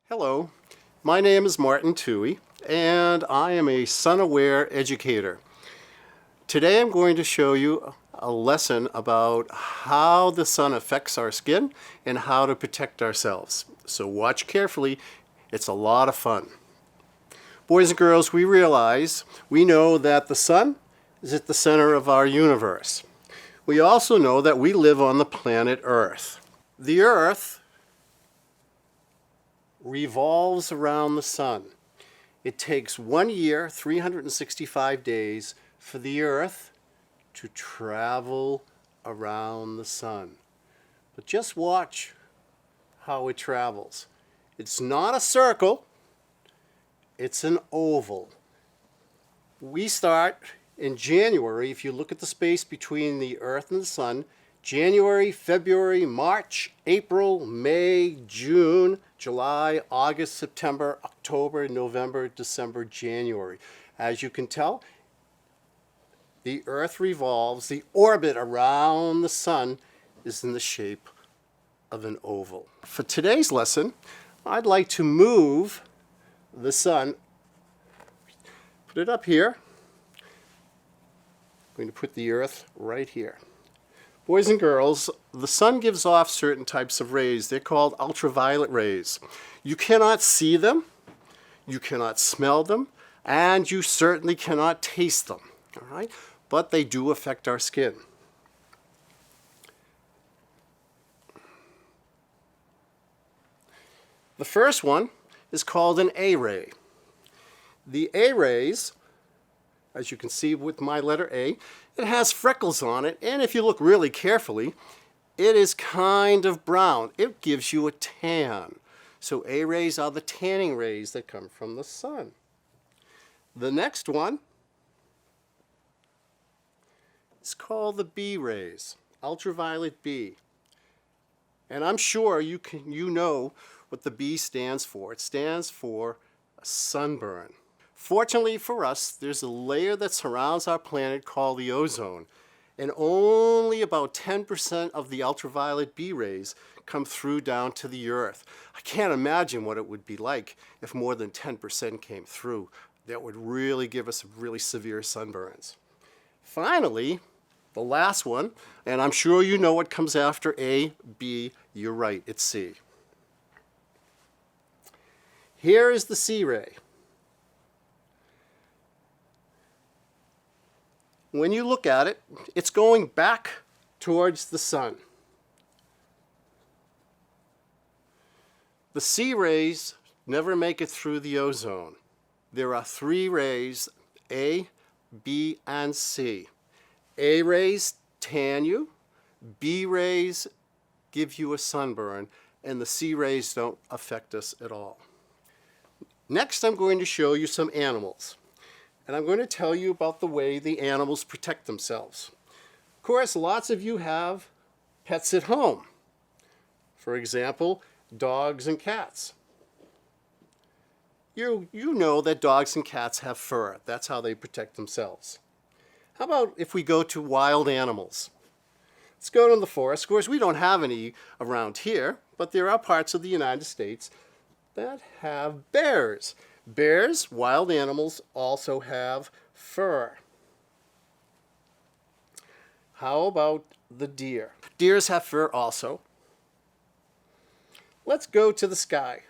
Hello, my name is Martin Touhey, and I am a SunAWARE Educator. Today I'm going to show you a lesson about how the sun affects our skin and how to protect ourselves. So watch carefully, it's a lot of fun. Boys and girls, we know that the sun is at the center of our universe. We also know that we live on the planet Earth. The Earth revolves around the sun. It takes 1 year, 365 days, for the Earth to travel around the sun. But just watch how it travels. It's not a circle, it's an oval. We start in January. If you look at the space between the Earth and the sun, January, February, March, April, May, June, July, August, September, October, November, December, January. As you can tell, the Earth revolves. The orbit around the sun is in the shape of an oval. For today's lesson, I'd like to move the sun, put it up here. I'm going to put the Earth right here. Boys and girls, the sun gives off certain types of rays. They're called ultraviolet rays. You cannot see them, you cannot smell them, and you certainly cannot taste them. All right? But they do affect our skin. The first one is called an A ray. The A rays, as you can see with my letter A, it has freckles on it, and if you look really carefully, it is kind of brown. It gives you a tan. So A rays are the tanning rays that come from the sun. The next one is called the B rays, ultraviolet B. And I'm sure you know what the B stands for. It stands for a sunburn. Fortunately for us, there's a layer that surrounds our planet called the ozone, and only about 10% of the ultraviolet B rays come through down to the Earth. I can't imagine what it would be like if more than 10% came through. That would really give us really severe sunburns. Finally, the last one, and I'm sure you know what comes after A, B, you're right, it's C. Here is the C ray. When you look at it, it's going back towards the sun. The C rays never make it through the ozone. There are 3 rays, A, B, and C. A rays tan you, B rays give you a sunburn, and the C rays don't affect us at all. Next, I'm going to show you some animals. And I'm going to tell you about the way the animals protect themselves. Of course, lots of you have pets at home. For example, dogs and cats. You know that dogs and cats have fur. That's how they protect themselves. How about if we go to wild animals? Let's go to the forest. Of course, we don't have any around here, but there are parts of the United States that have bears. Bears, wild animals, also have fur. How about the deer? Deers have fur also. Let's go to the sky.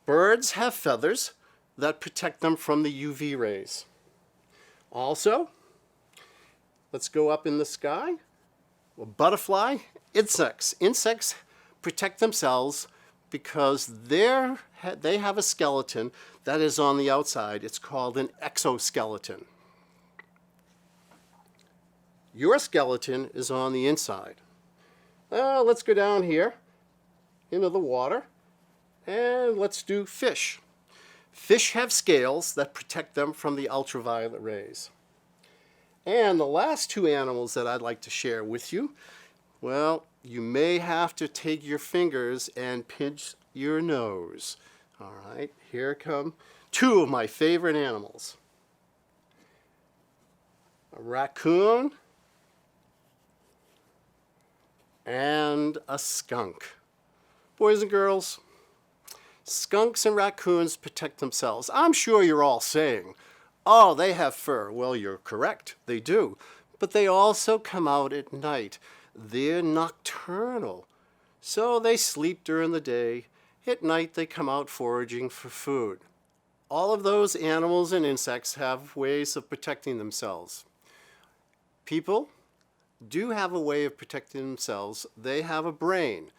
Birds have feathers that protect them from the UV rays. Also, let's go up in the sky. A butterfly, insects. Insects protect themselves because they have a skeleton that is on the outside. It's called an exoskeleton. Your skeleton is on the inside. Let's go down here into the water and let's do fish. Fish have scales that protect them from the ultraviolet rays. And the last 2 animals that I'd like to share with you, well, you may have to take your fingers and pinch your nose. All right, here come 2 of my favorite animals. A raccoon and a skunk. Boys and girls, skunks and raccoons protect themselves. I'm sure you're all saying, oh, they have fur. Well, you're correct, they do. But they also come out at night. They're nocturnal. So they sleep during the day. At night they come out foraging for food. All of those animals and insects have ways of protecting themselves. People do have a way of protecting themselves. They have a brain.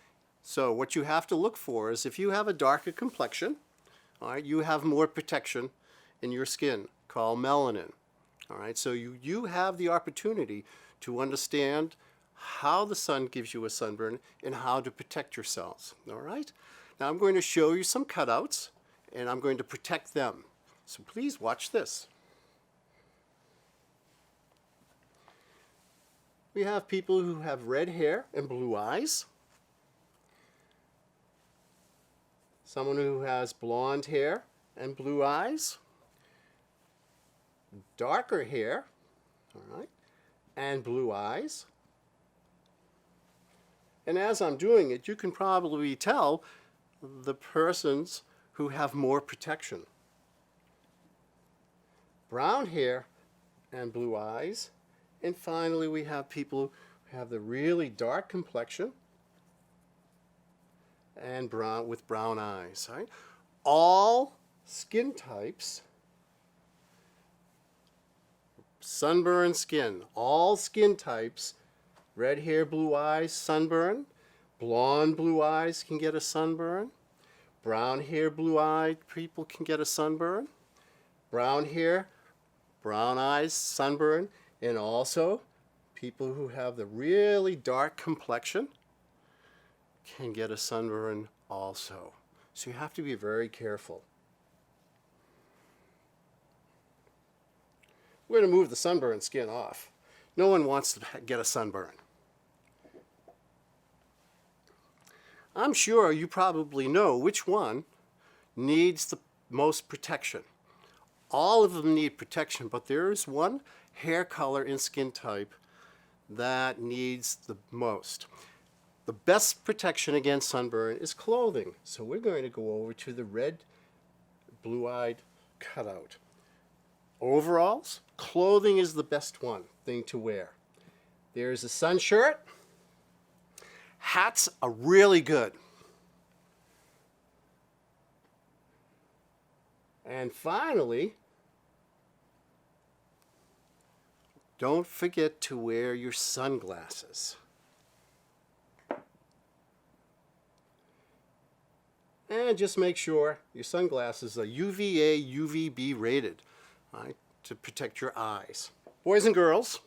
So what you have to look for is if you have a darker complexion, all right, you have more protection in your skin called melanin. All right, so you have the opportunity to understand how the sun gives you a sunburn and how to protect yourselves. All right, now I'm going to show you some cutouts and I'm going to protect them. So please watch this. We have people who have red hair and blue eyes. Someone who has blonde hair and blue eyes. Darker hair, all right, and blue eyes. And as I'm doing it, you can probably tell the persons who have more protection. Brown hair and blue eyes. And finally, we have people who have the really dark complexion and with brown eyes. Right? All skin types, sunburned skin, all skin types, red hair, blue eyes, sunburn, blonde blue eyes can get a sunburn, brown hair, blue eyed people can get a sunburn, brown hair, brown eyes, sunburn, and also people who have the really dark complexion can get a sunburn also. So you have to be very careful. We're going to move the sunburned skin off. No one wants to get a sunburn. I'm sure you probably know which one needs the most protection. All of them need protection, but there is one hair color and skin type that needs the most. The best protection against sunburn is clothing. So we're going to go over to the red, blue-eyed cutout. Overalls, clothing is the best thing to wear. There's a sun shirt. Hats are really good. And finally, don't forget to wear your sunglasses. And just make sure your sunglasses are UVA, UVB rated, right, to protect your eyes. Boys and girls,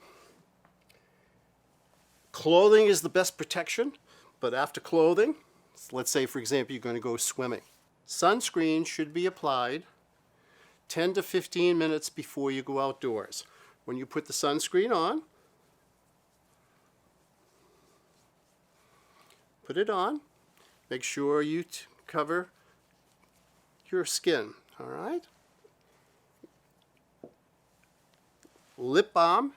clothing is the best protection, but after clothing, let's say for example you're going to go swimming. Sunscreen should be applied 10 to 15 minutes before you go outdoors. When you put the sunscreen on, put it on, make sure you cover your skin, all right? Lip balm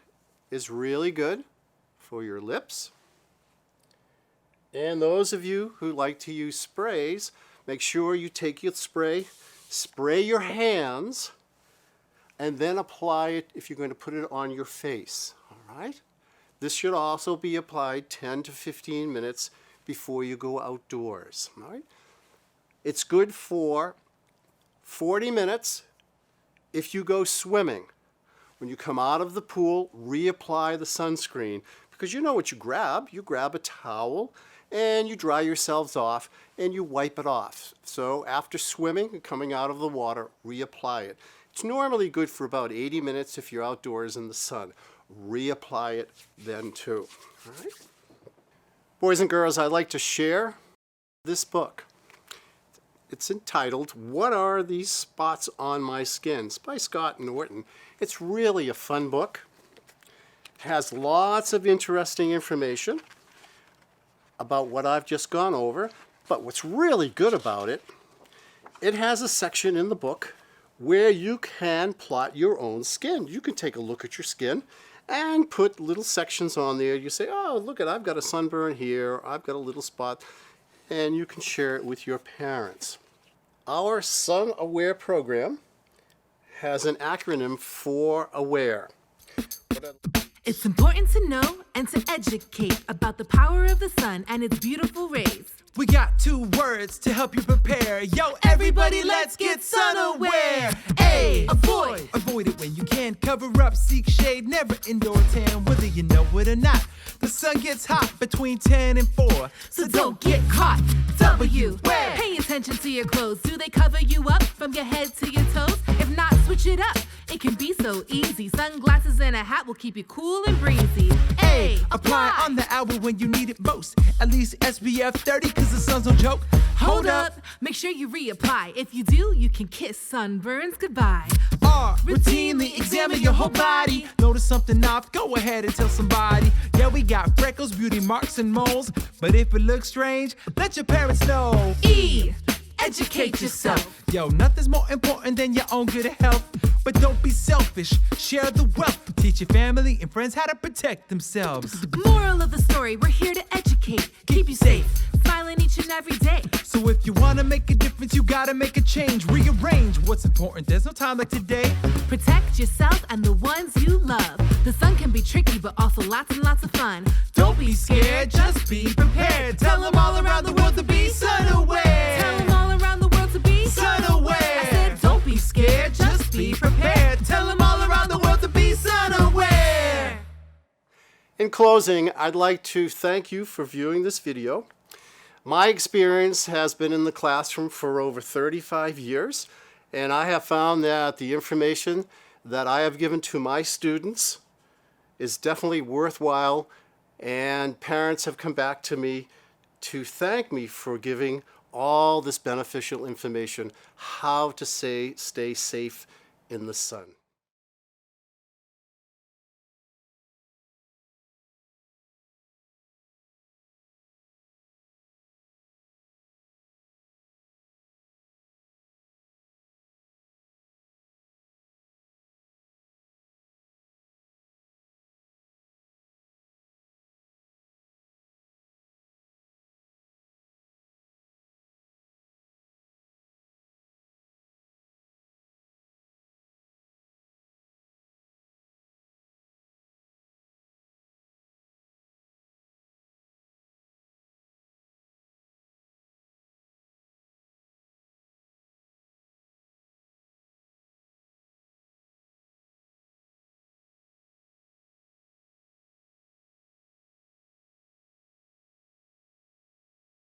is really good for your lips. And those of you who like to use sprays, make sure you take your spray your hands, and then apply it if you're going to put it on your face, all right? This should also be applied 10 to 15 minutes before you go outdoors, all right? It's good for 40 minutes if you go swimming. When you come out of the pool, reapply the sunscreen, because you know what you grab. You grab a towel and you dry yourselves off and you wipe it off. So after swimming and coming out of the water, reapply it. It's normally good for about 80 minutes if you're outdoors in the sun. Reapply it then too. All right? Boys and girls, I'd like to share this book. It's entitled, What Are These Spots on My Skin? It's by Scott Norton. It's really a fun book. It has lots of interesting information about what I've just gone over. But what's really good about it, it has a section in the book where you can plot your own skin. You can take a look at your skin and put little sections on there. You say, oh, look I've got a sunburn here. I've got a little spot. and you can share it with your parents. Our SunAWARE program has an acronym for AWARE. It's important to know and to educate about the power of the sun and its beautiful rays. We got 2 words to help you prepare. Yo, everybody, let's get SunAWARE. A, avoid. Avoid it when you can. Cover up, seek shade, never indoor tan, whether you know it or not. The sun gets hot between 10 and 4, So don't get caught. W, Where? Pay attention to your clothes. Do they cover you up from your head to your toes? If not, switch it up. It can be so easy. Sunglasses and a hat will keep you cool and breezy. A, apply on the hour when you need it most. At least SPF 30, cause the sun's no joke. Hold up. Make sure you reapply. If you do, you can kiss sunburns goodbye. R, routinely examine your whole body. Notice something off, go ahead and tell somebody. Yeah, we got freckles, beauty marks, and moles. But if it looks strange, let your parents know. E, educate yourself. Yo, nothing's more important than your own good health. But don't be selfish, share the wealth. Teach your family and friends how to protect themselves. Moral of the story, we're here to educate. Keep you safe, smiling each and every day. So if you wanna make a difference, you gotta make a change. Rearrange what's important, there's no time like today. Protect yourself and the ones you love. The sun can be tricky, but also lots and lots of fun. Don't be scared, just be prepared. Tell them all around the world to be SunAWARE. Tell them all around the world to be SunAWARE. I said don't be scared, Just be prepared. Tell them all around the world to be SunAWARE. In closing, I'd like to thank you for viewing this video. My experience has been in the classroom for over 35 years, and I have found that the information that I have given to my students is definitely worthwhile, and parents have come back to me to thank me for giving all this beneficial information, how to stay safe in the sun.